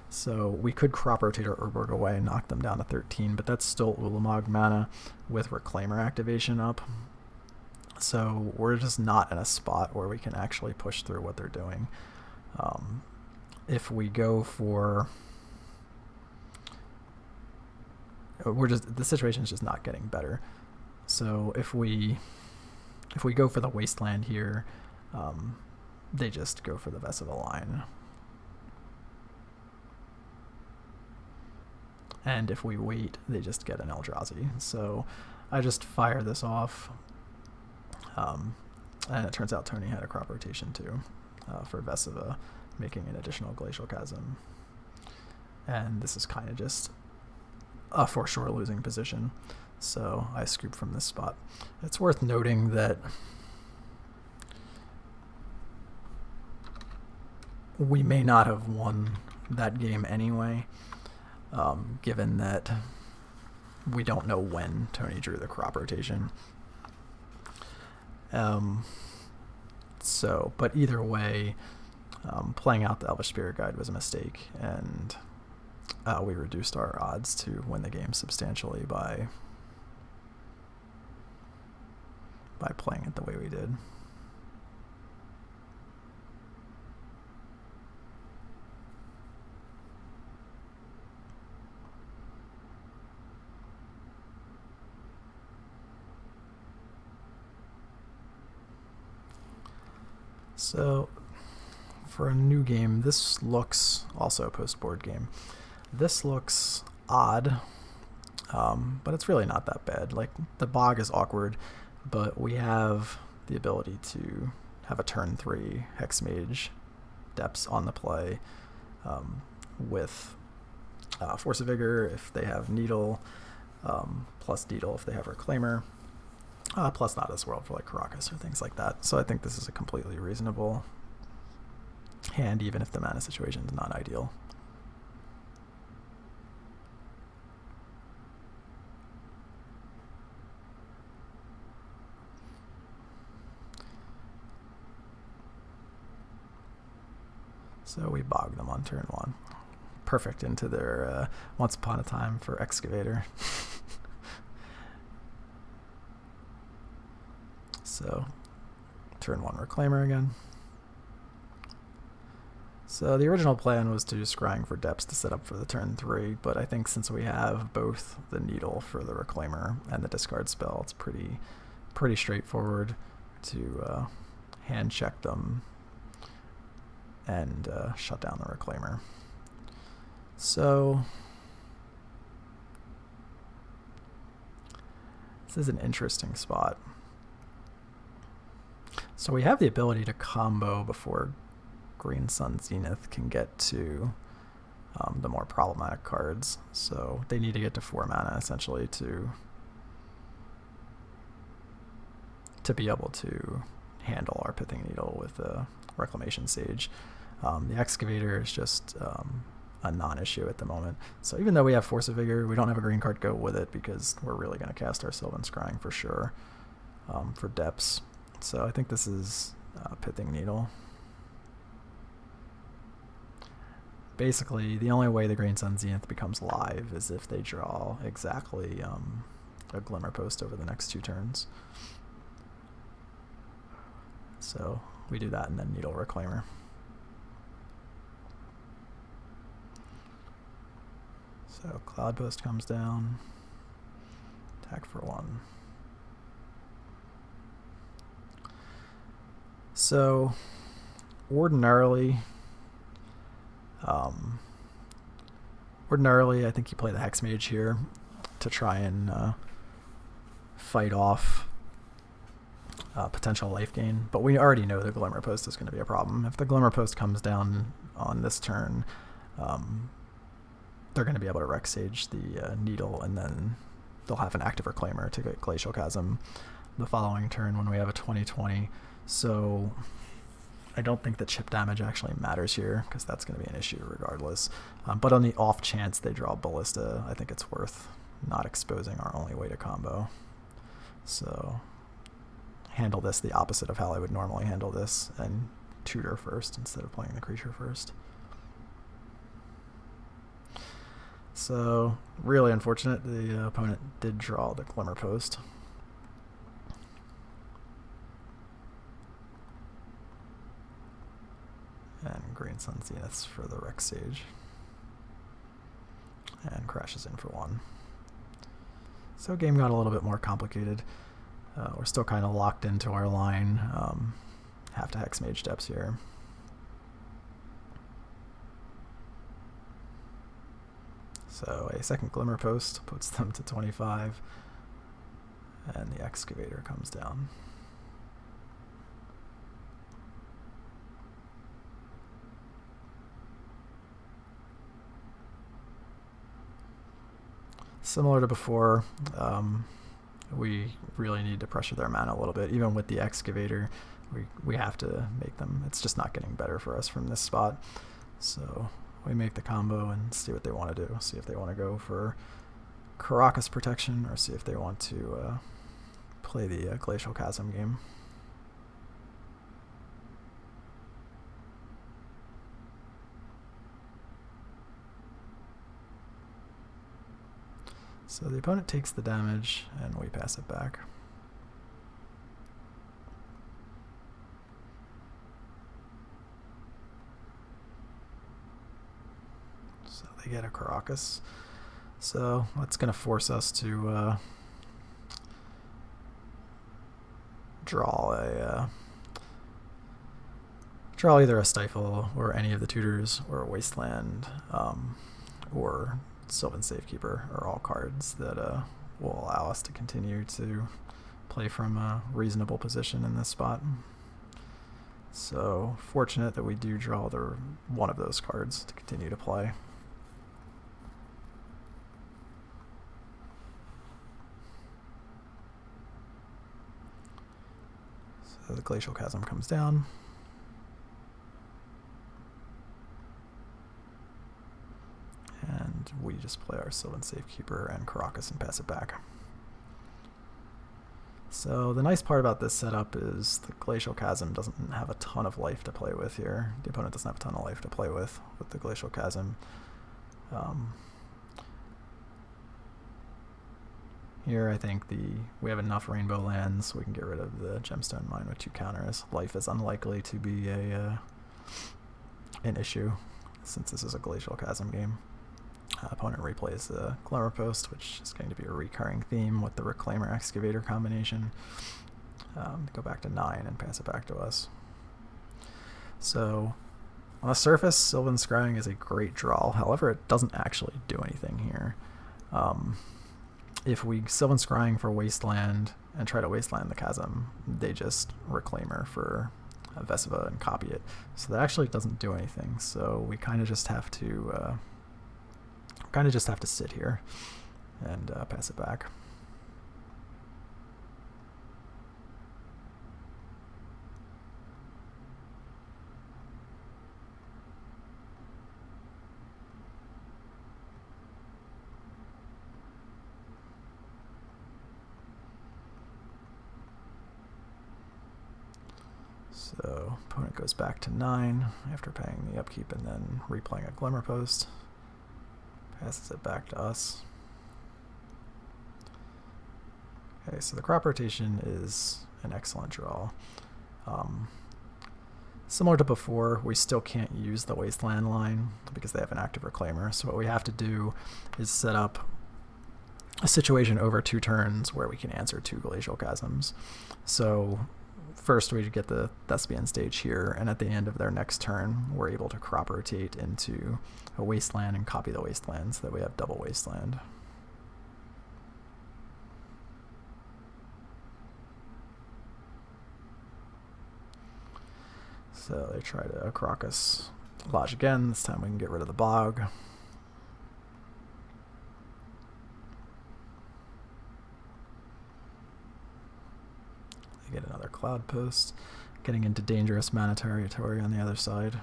So we could crop rotate our Urborg away and knock them down to 13, but that's still Ulamog mana with Reclaimer activation up. So we're just not in a spot where we can actually push through what they're doing. If we go for, the situation is just not getting better. So if we go for the Wasteland here, they just go for the Vesiva line. And if we wait, they just get an Eldrazi. So I just fire this off, and it turns out Tony had a crop rotation too for Vesiva, making an additional Glacial Chasm. And this is kind of just a for sure losing position, so I scoop from this spot. It's worth noting that we may not have won that game anyway, given that we don't know when Tony drew the crop rotation. But either way, playing out the Elvish Spirit Guide was a mistake, and we reduced our odds to win the game substantially by playing it the way we did. So for a new game, this looks also a post-board game. This looks odd, but it's really not that bad. Like, the bog is awkward, but we have the ability to have a turn 3 Hex Mage Depths on the play with Force of Vigor if they have Needle, plus Needle if they have Reclaimer, plus Not of This World for like Caracas or things like that. So I think this is a completely reasonable hand, even if the mana situation is not ideal. So we bog them on turn 1. Perfect into their Once Upon a Time for Excavator. So turn 1 Reclaimer again. So the original plan was to scrying for Depths to set up for the turn 3, but I think since we have both the Needle for the Reclaimer and the discard spell, it's pretty straightforward to hand check them and shut down the Reclaimer. So this is an interesting spot. So we have the ability to combo before Green Sun Zenith can get to the more problematic cards. So they need to get to 4 mana essentially to be able to handle our Pithing Needle with a Reclamation Sage. The Excavator is just a non-issue at the moment. So even though we have Force of Vigor, we don't have a green card to go with it because we're really going to cast our Sylvan Scrying for sure for Depths. So I think this is Pithing Needle. Basically, the only way the Green Sun Zenith becomes live is if they draw exactly a Glimmer Post over the next 2 turns. So we do that and then Needle Reclaimer. So Cloudpost comes down, attack for 1. So ordinarily I think you play the Hex Mage here to try and fight off potential life gain, but we already know the Glimmer Post is going to be a problem. If the Glimmer Post comes down on this turn, they're going to be able to Rex Sage the Needle, and then they'll have an active Reclaimer to get Glacial Chasm the following turn when we have a 20/20. So I don't think the chip damage actually matters here because that's going to be an issue regardless. But on the off chance they draw Ballista, I think it's worth not exposing our only way to combo. So handle this the opposite of how I would normally handle this and tutor first instead of playing the creature first. So really unfortunate, the opponent did draw the Glimmer Post. And Green Sun Zeniths for the Rex Sage. And crashes in for 1. So game got a little bit more complicated. We're still kind of locked into our line. Have to Hex Mage Depths here. So a second Glimmer Post puts them to 25. And the Excavator comes down. Similar to before, we really need to pressure their mana a little bit. Even with the Excavator, we have to make them. It's just not getting better for us from this spot. So we make the combo and see what they want to do. See if they want to go for Caracas protection or see if they want to play the Glacial Chasm game. So the opponent takes the damage, and we pass it back. So they get a Caracas. So that's going to force us to draw either a Stifle or any of the tutors, or a Wasteland, or Sylvan Safekeeper are all cards that will allow us to continue to play from a reasonable position in this spot. So fortunate that we do draw one of those cards to continue to play. So the Glacial Chasm comes down. And we just play our Sylvan Safekeeper and Caracas and pass it back. So the nice part about this setup is the Glacial Chasm doesn't have a ton of life to play with here. The opponent doesn't have a ton of life to play with the Glacial Chasm. Here I think we have enough rainbow lands so we can get rid of the Gemstone Mine with 2 counters. Life is unlikely to be an issue since this is a Glacial Chasm game. Opponent replays the Glimmerpost, which is going to be a recurring theme with the Reclaimer Excavator combination. Go back to 9 and pass it back to us. So on the surface, Sylvan Scrying is a great draw. However, it doesn't actually do anything here. If we Sylvan Scrying for Wasteland and try to Wasteland the Chasm, they just Reclaimer for Vesiva and copy it. So that actually doesn't do anything. So we kind of just have to sit here and pass it back. So opponent goes back to 9 after paying the upkeep and then replaying a Glimmerpost. Passes it back to us. Okay, so the crop rotation is an excellent draw. Similar to before, we still can't use the Wasteland line because they have an active Reclaimer. So what we have to do is set up a situation over 2 turns where we can answer 2 Glacial Chasms. So first we get the Thespian stage here, and at the end of their next turn, we're able to crop rotate into a Wasteland and copy the Wasteland so that we have double Wasteland. So they try to Caracas Lodge again. This time we can get rid of the Bog. They get another Cloudpost, getting into dangerous mana territory on the other side.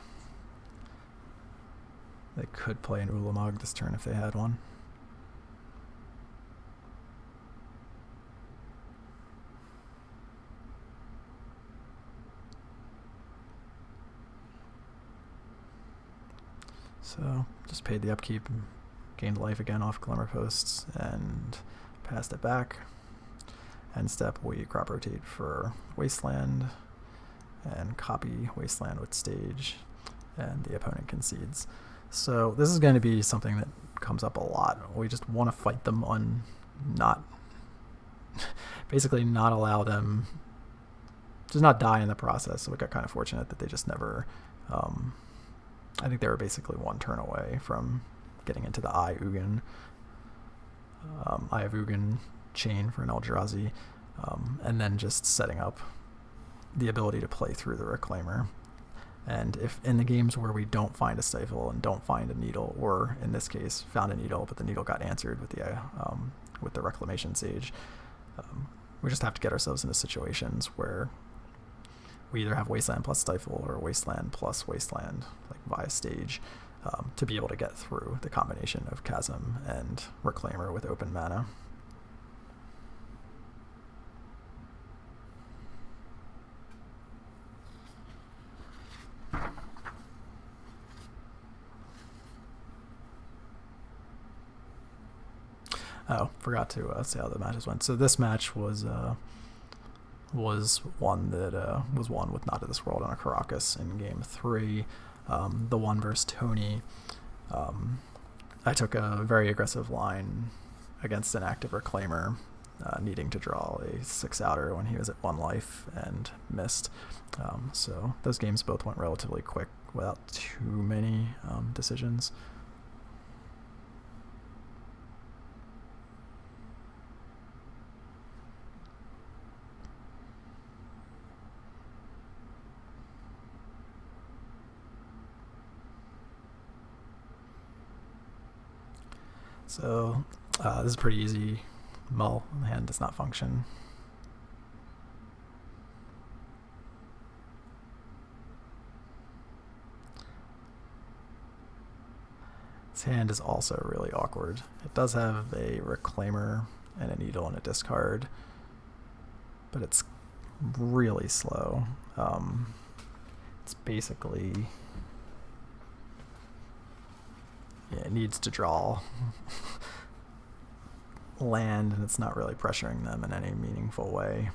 They could play an Ulamog this turn if they had one. So just paid the upkeep, gained life again off Glimmerposts, and passed it back. End step, we crop rotate for Wasteland and copy Wasteland with stage, and the opponent concedes. So this is going to be something that comes up a lot. We just want to fight them on basically not allow them, just not die in the process. So we got kind of fortunate that they just never, I think they were basically 1 turn away from getting into the Eye Ugin chain for an Eldrazi, and then just setting up the ability to play through the Reclaimer. And if in the games where we don't find a Stifle and don't find a Needle, or in this case found a Needle but the Needle got answered with the Reclamation Sage, we just have to get ourselves into situations where we either have Wasteland plus Stifle or Wasteland plus Wasteland, like via stage, to be able to get through the combination of Chasm and Reclaimer with open mana. Oh, forgot to say how the matches went. So this match was one that was won with Not of This World on a Caracas in game 3. The one versus Tony, I took a very aggressive line against an active Reclaimer, needing to draw a 6-outer when he was at 1 life and missed. So those games both went relatively quick without too many decisions. So this is pretty easy. Mull, the hand does not function. This hand is also really awkward. It does have a Reclaimer and a Needle and a discard, but it's really slow. It's basically... it needs to draw land, and it's not really pressuring them in any meaningful way.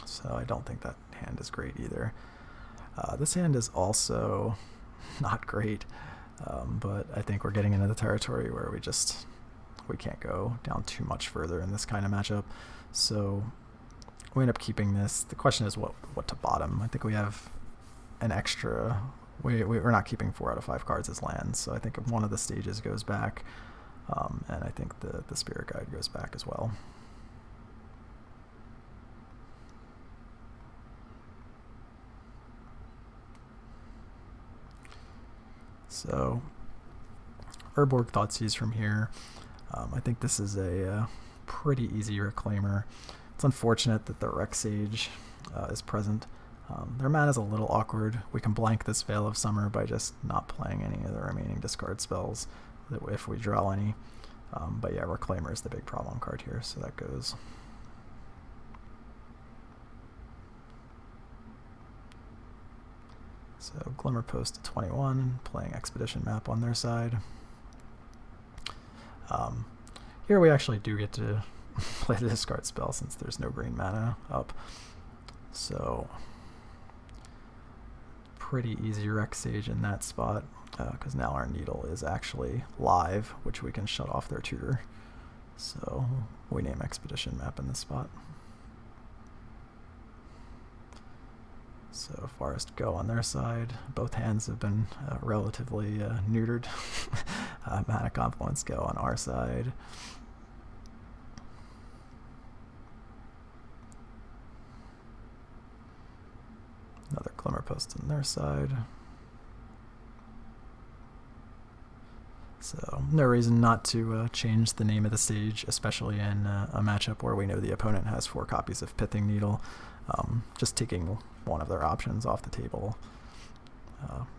So I don't think that hand is great either. This hand is also not great, but I think we're getting into the territory where we can't go down too much further in this kind of matchup. So we end up keeping this. The question is what to bottom. I think we have an extra... We're not keeping 4 out of 5 cards as lands, so I think if one of the stages goes back, and I think the Spirit Guide goes back as well. So Urborg Thoughtseize from here. I think this is a pretty easy Reclaimer. It's unfortunate that the Rex Sage is present. Their mana is a little awkward. We can blank this Veil of Summer by just not playing any of the remaining discard spells if we draw any. But yeah, Reclaimer is the big problem card here, so that goes. So Glimmerpost to 21, playing Expedition Map on their side. Here we actually do get to play the discard spell since there's no green mana up. So pretty easy Rex Sage in that spot, because now our Needle is actually live, which we can shut off their tutor. So we name Expedition Map in this spot. So Forest Go on their side. Both hands have been relatively neutered. Mana Confluence Go on our side. Another Glimmerpost on their side. So no reason not to change the name of the stage, especially in a matchup where we know the opponent has 4 copies of Pithing Needle. Just taking one of their options off the table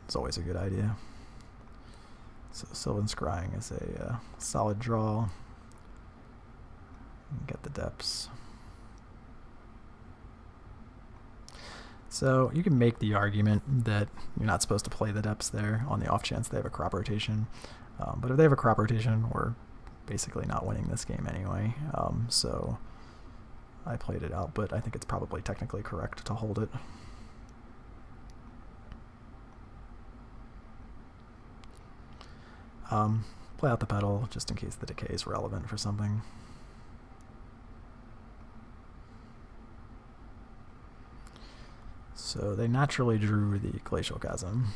is always a good idea. So Sylvan Scrying is a solid draw. Get the depths. So you can make the argument that you're not supposed to play the depths there on the off chance they have a crop rotation. But if they have a crop rotation, we're basically not winning this game anyway. So I played it out, but I think it's probably technically correct to hold it. Play out the pedal just in case the decay is relevant for something. So they naturally drew the Glacial Chasm.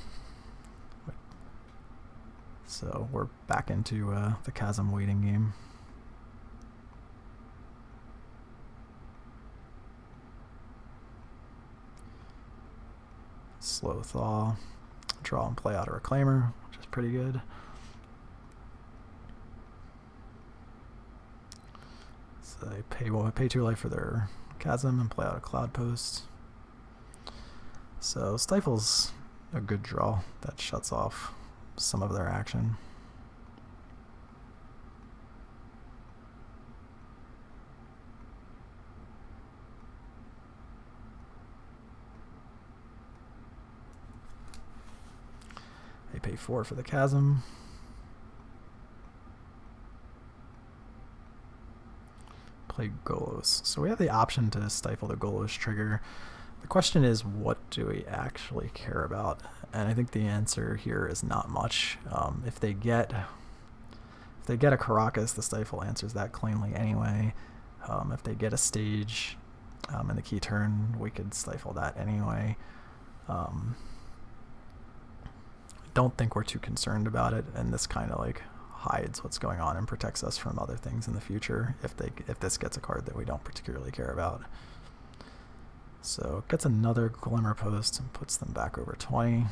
So we're back into the Chasm waiting game. Slow Thaw, draw and play out a Reclaimer, which is pretty good. So they pay 2 life for their Chasm and play out a Cloudpost. So Stifle's a good draw that shuts off some of their action. They pay 4 for the Chasm. play Golos. So we have the option to stifle the Golos trigger. The question is, what do we actually care about? And I think the answer here is not much. If they get a Caracas, the stifle answers that cleanly anyway. If they get a stage in the key turn, we could stifle that anyway. I don't think we're too concerned about it, and this kind of like hides what's going on and protects us from other things in the future if this gets a card that we don't particularly care about. So it gets another Glimmer Post and puts them back over 20.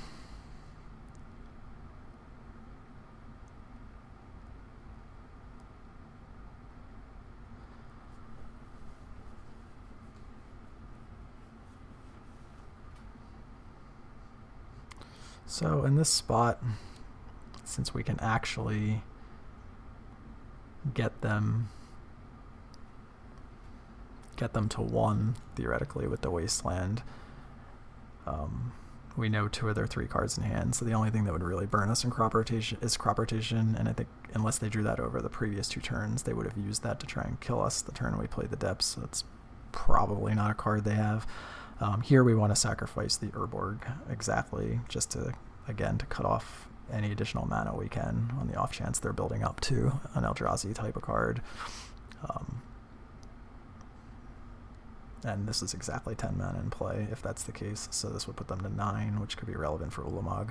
So in this spot, since we can actually get them to 1 theoretically with the Wasteland, we know 2 of their 3 cards in hand, so the only thing that would really burn us in crop rotation is crop rotation, and I think unless they drew that over the previous 2 turns, they would have used that to try and kill us the turn we played the depths, so it's probably not a card they have. Here we want to sacrifice the Urborg exactly, just to, again, to cut off any additional mana we can on the off chance they're building up to an Eldrazi type of card. And this is exactly 10 mana in play if that's the case, so this would put them to 9, which could be relevant for Ulamog.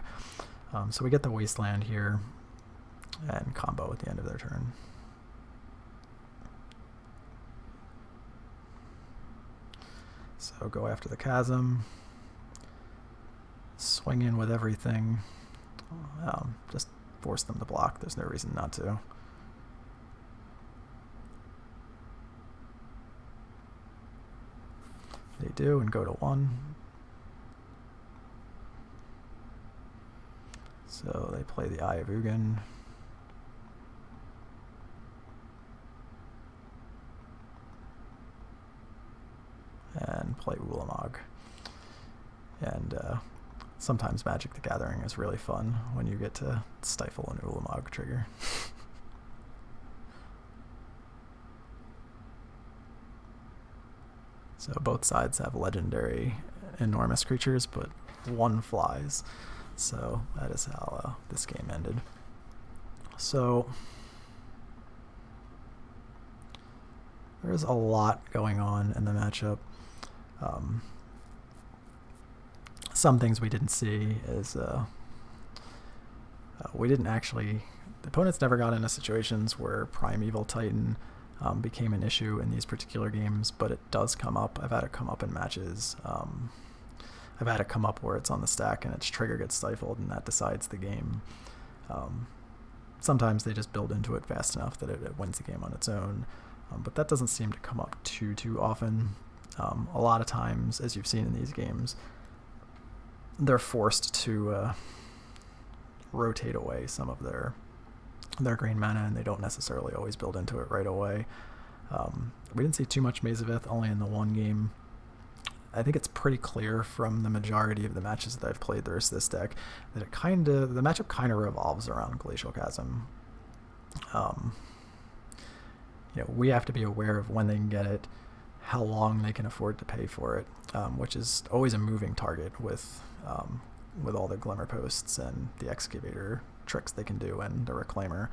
So we get the Wasteland here and combo at the end of their turn. So go after the Chasm, swing in with everything, just force them to block. There's no reason not to. They do, and go to 1. So they play the Eye of Ugin. And play Ulamog. And sometimes Magic the Gathering is really fun when you get to stifle an Ulamog trigger. So both sides have legendary enormous creatures, but 1 flies. So that is how this game ended. So there's a lot going on in the matchup. Some things we didn't see is we didn't actually, the opponents never got into situations where Primeval Titan became an issue in these particular games, but it does come up. I've had it come up in matches. I've had it come up where it's on the stack and its trigger gets stifled and that decides the game. Sometimes they just build into it fast enough that it wins the game on its own, but that doesn't seem to come up too often. A lot of times, as you've seen in these games, they're forced to rotate away some of their green mana, and they don't necessarily always build into it right away. We didn't see too much Maze of Ith, only in the 1 game. I think it's pretty clear from the majority of the matches that I've played versus this deck that the matchup kind of revolves around Glacial Chasm. We have to be aware of when they can get it, how long they can afford to pay for it, which is always a moving target with all the Glimmer Posts and the Excavator tricks they can do and the Reclaimer.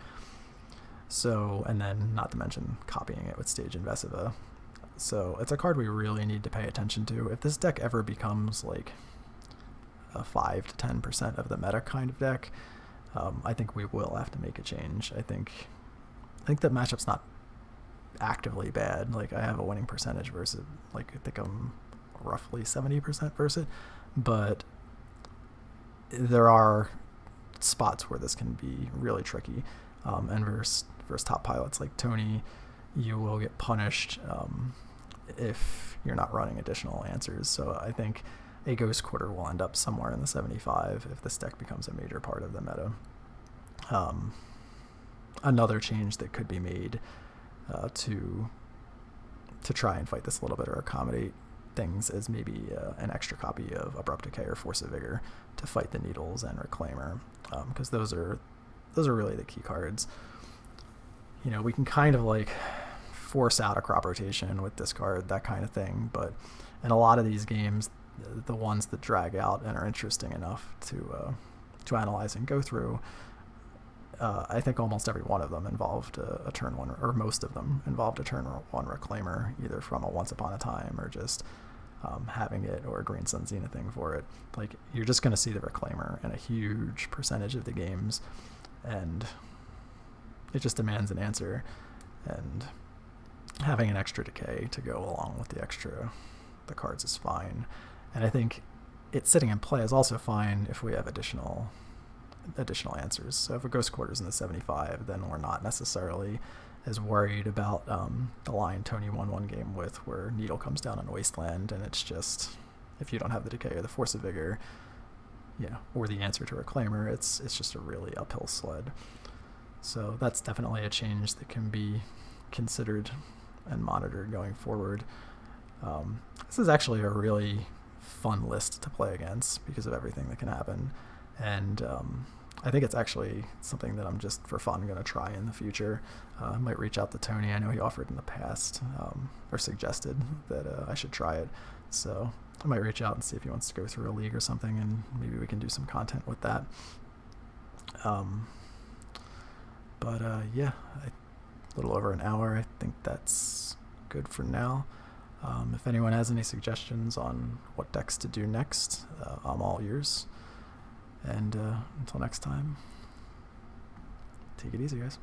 So, and then not to mention copying it with Stage and Vesiva. So it's a card we really need to pay attention to. If this deck ever becomes like a 5 to 10% of the meta kind of deck, I think we will have to make a change. I think that matchup's not actively bad. Like, I have a winning percentage versus it. Like, I think I'm roughly 70% versus it, but there are spots where this can be really tricky. And versus top pilots like Tony, you will get punished if you're not running additional answers. So I think a Ghost Quarter will end up somewhere in the 75 if this deck becomes a major part of the meta. Another change that could be made to try and fight this a little bit or accommodate things is maybe an extra copy of Abrupt Decay or Force of Vigor to fight the Needles and Reclaimer, because those are really the key cards. We can kind of like force out a crop rotation with discard, that kind of thing. But in a lot of these games, the ones that drag out and are interesting enough to analyze and go through, I think almost every one of them involved a turn one, or most of them involved a turn one reclaimer, either from a Once Upon a Time or just having it, or a Green Sun Zenithing for it. Like, you're just going to see the reclaimer in a huge percentage of the games, and it just demands an answer. And having an extra decay to go along with the cards is fine. And I think it sitting in play is also fine if we have additional answers. So if a Ghost Quarters in the 75, then we're not necessarily as worried about the line Tony won one game with, where Needle comes down on Wasteland, and it's just, if you don't have the decay or the Force of Vigor, or the answer to Reclaimer, it's just a really uphill sled. So that's definitely a change that can be considered and monitored going forward. This is actually a really fun list to play against because of everything that can happen, and I think it's actually something that I'm just for fun going to try in the future. I might reach out to Tony. I know he offered in the past, or suggested that I should try it, so I might reach out and see if he wants to go through a league or something, and maybe we can do some content with that. Yeah, a little over an hour. I think that's good for now. If anyone has any suggestions on what decks to do next, I'm all ears. And until next time, take it easy, guys.